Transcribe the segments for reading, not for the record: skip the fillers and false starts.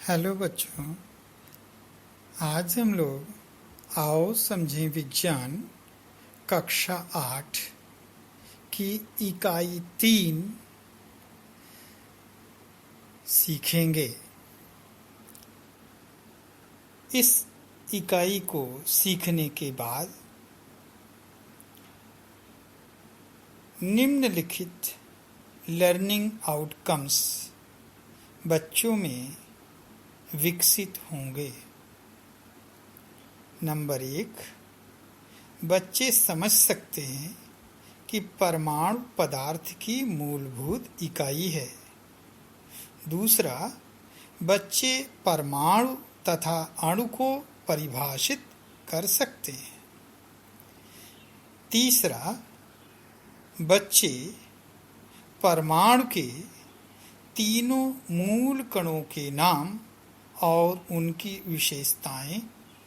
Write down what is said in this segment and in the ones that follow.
Hello बच्चों, आज हम लोग आओ समझें विज्ञान कक्षा 8 की इकाई 3 सीखेंगे। इस इकाई को सीखने के बाद निम्नलिखित लर्निंग आउटकम्स बच्चों में विकसित होंगे। नंबर 1, बच्चे समझ सकते हैं कि परमाणु पदार्थ की मूलभूत इकाई है। दूसरा, बच्चे परमाणु तथा अणु को परिभाषित कर सकते हैं। तीसरा, बच्चे परमाणु के तीनों मूल कणों के नाम और उनकी विशेषताएं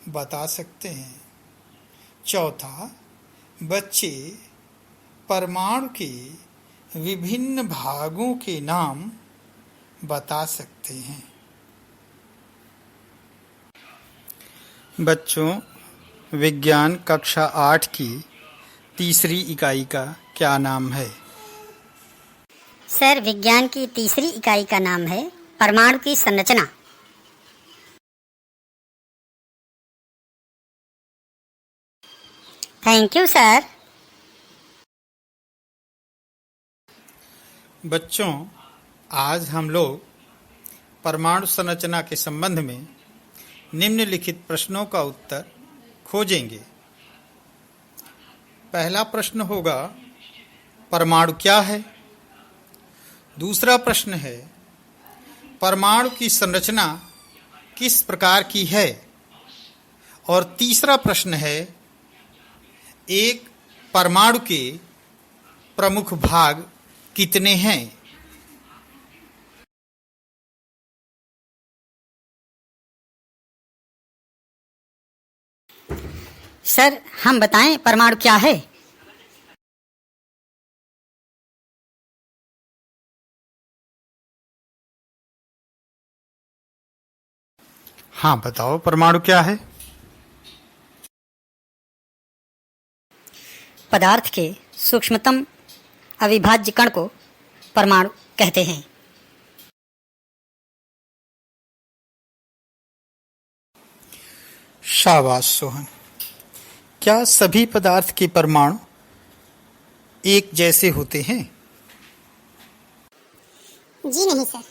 बता सकते हैं। चौथा, बच्चे परमाणु के विभिन्न भागों के नाम बता सकते हैं। बच्चों, विज्ञान कक्षा 8 की तीसरी इकाई का क्या नाम है? सर, विज्ञान की तीसरी इकाई का नाम है परमाणु की संरचना। Thank you sir. बच्चों, आज हम लोग परमाणु संरचना के संबंध में निम्नलिखित प्रश्नों का उत्तर खोजेंगे। पहला प्रश्न होगा, परमाणु क्या है? दूसरा प्रश्न है, परमाणु की संरचना किस प्रकार की है? और तीसरा प्रश्न है, एक परमाणु के प्रमुख भाग कितने हैं? सर, हम बताएं परमाणु क्या है? हाँ, बताओ परमाणु क्या है? पदार्थ के सूक्ष्मतम अविभाज्य कण को परमाणु कहते हैं। शाबाश सोहन। क्या सभी पदार्थ के परमाणु एक जैसे होते हैं? जी नहीं सर,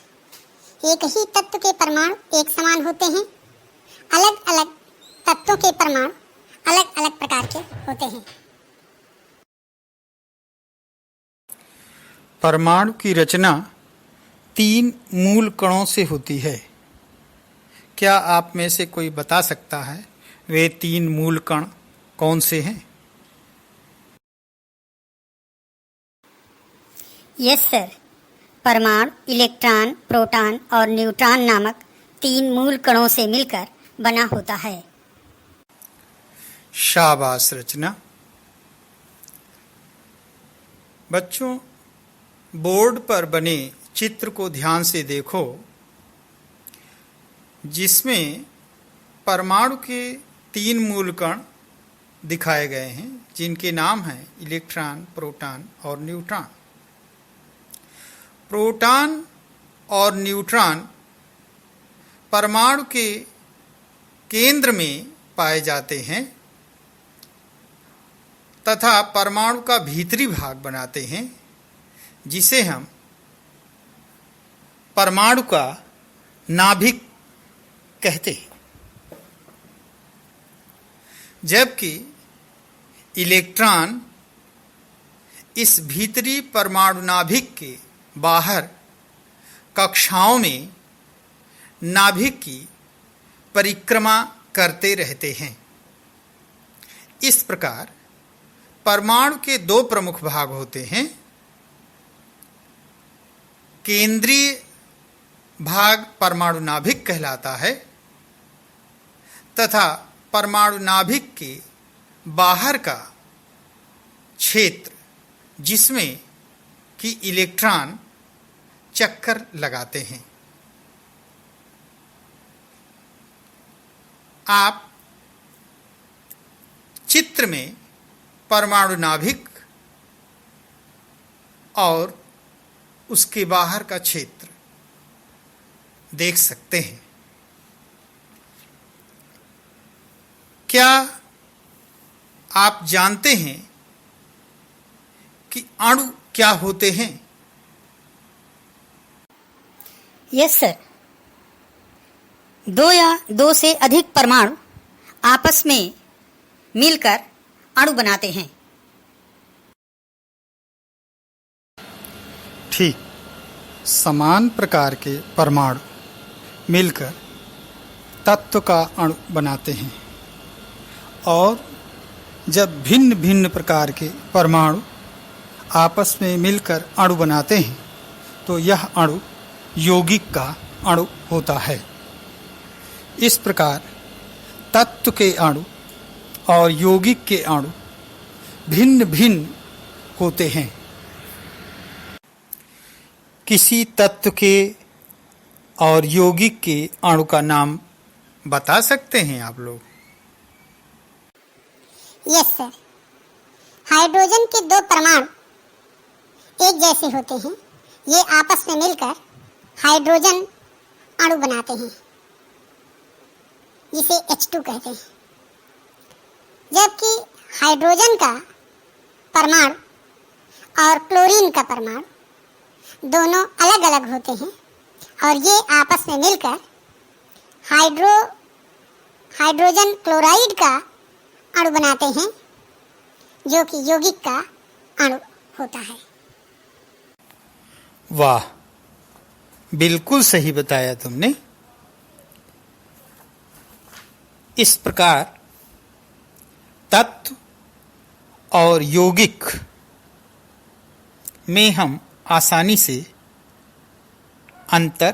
एक ही तत्व के परमाणु एक समान होते हैं। अलग अलग तत्वों के परमाणु अलग अलग प्रकार के होते हैं। परमाणु की रचना 3 मूल कणों से होती है। क्या आप में से कोई बता सकता है वे 3 मूल कण कौन से हैं? यस सर, परमाणु इलेक्ट्रॉन, प्रोटॉन और न्यूट्रॉन नामक 3 मूल कणों से मिलकर बना होता है। शाबाश रचना। बच्चों, बोर्ड पर बने चित्र को ध्यान से देखो, जिसमें परमाणु के 3 मूल कण दिखाए गए हैं, जिनके नाम हैं इलेक्ट्रॉन, प्रोटॉन और न्यूट्रॉन। प्रोटॉन और न्यूट्रॉन परमाणु के केंद्र में पाए जाते हैं तथा परमाणु का भीतरी भाग बनाते हैं, जिसे हम परमाणु का नाभिक कहते हैं। जबकि इलेक्ट्रॉन इस भीतरी परमाणु नाभिक के बाहर कक्षाओं में नाभिक की परिक्रमा करते रहते हैं। इस प्रकार परमाणु के 2 प्रमुख भाग होते हैं। केंद्रीय भाग परमाणु नाभिक कहलाता है तथा परमाणु नाभिक के बाहर का क्षेत्र, जिसमें कि इलेक्ट्रॉन चक्कर लगाते हैं। आप चित्र में परमाणु नाभिक और उसके बाहर का क्षेत्र देख सकते हैं। क्या आप जानते हैं कि अणु क्या होते हैं? Yes sir. दो या दो से अधिक परमाणु आपस में मिलकर अणु बनाते हैं। ठीक, समान प्रकार के परमाणु मिलकर तत्व का अणु बनाते हैं और जब भिन्न भिन्न प्रकार के परमाणु आपस में मिलकर अणु बनाते हैं तो यह अणु यौगिक का अणु होता है। इस प्रकार तत्व के अणु और यौगिक के अणु भिन्न भिन्न होते हैं। किसी तत्व के और यौगिक के अणु का नाम बता सकते हैं आप लोग? Yes sir. हाइड्रोजन के दो परमाणु एक जैसे होते हैं। ये आपस में मिलकर हाइड्रोजन अणु बनाते हैं जिसे H2 कहते हैं। जबकि हाइड्रोजन का परमाणु और क्लोरीन का परमाणु दोनों अलग अलग होते हैं और ये आपस में मिलकर हाइड्रोजन क्लोराइड का अणु बनाते हैं जो कि यौगिक का अणु होता है। वाह, बिल्कुल सही बताया तुमने। इस प्रकार तत्व और यौगिक में हम आसानी से अंतर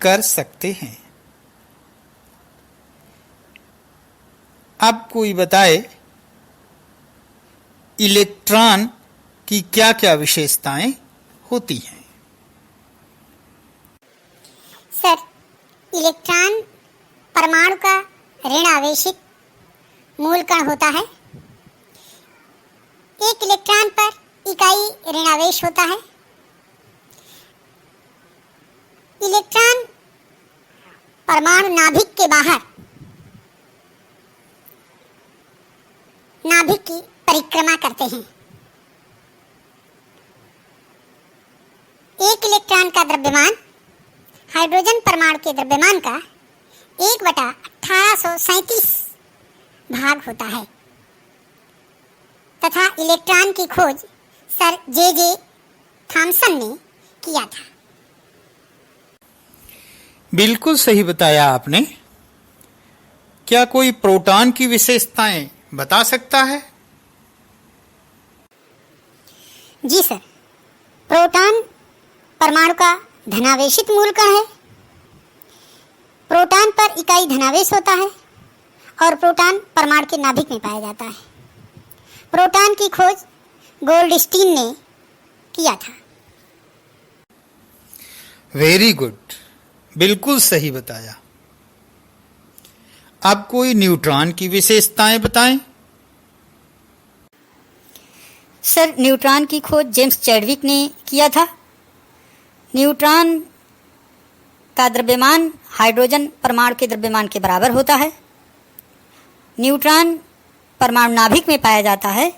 कर सकते हैं। अब कोई बताए इलेक्ट्रॉन की क्या क्या विशेषताएं होती हैं? सर, इलेक्ट्रॉन परमाणु का ऋण आवेशित मूल कण होता है। एक इलेक्ट्रॉन पर इकाई ऋण आवेश होता है। इलेक्ट्रॉन परमाणु नाभिक के बाहर नाभिक की परिक्रमा करते हैं। एक इलेक्ट्रॉन का द्रव्यमान हाइड्रोजन परमाणु के द्रव्यमान का 1/1837 भाग होता है तथा इलेक्ट्रॉन की खोज सर जे थॉमसन ने किया था। बिल्कुल सही बताया आपने। क्या कोई प्रोटॉन की विशेषताएं बता सकता है? जी सर। प्रोटॉन परमाणु का धनावेशित मूल कण है। प्रोटॉन पर इकाई धनावेश होता है और प्रोटॉन परमाणु के नाभिक में पाया जाता है। प्रोटॉन की खोज गोल्डस्टीन ने किया था। वेरी गुड, बिल्कुल सही बताया। अब कोई न्यूट्रॉन की विशेषताएं बताएं। सर, न्यूट्रॉन की खोज जेम्स चैडविक ने किया था। न्यूट्रॉन का द्रव्यमान हाइड्रोजन परमाणु के द्रव्यमान के बराबर होता है। न्यूट्रॉन परमाणु नाभिक में पाया जाता है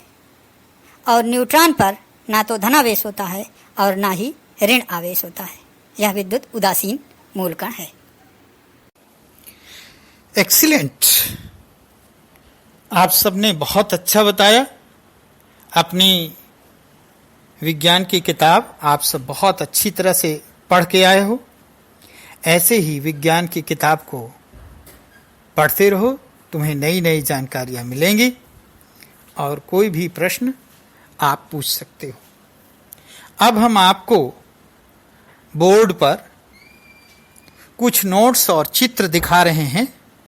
और न्यूट्रॉन पर ना तो धनावेश होता है और ना ही ऋण आवेश होता है। यह विद्युत उदासीन मूल कण है। एक्सीलेंट, आप सबने बहुत अच्छा बताया। अपनी विज्ञान की किताब आप सब बहुत अच्छी तरह से पढ़ के आए हो। ऐसे ही विज्ञान की किताब को पढ़ते रहो, तुम्हें नई नई जानकारियां मिलेंगी और कोई भी प्रश्न आप पूछ सकते हो। अब हम आपको बोर्ड पर कुछ नोट्स और चित्र दिखा रहे हैं।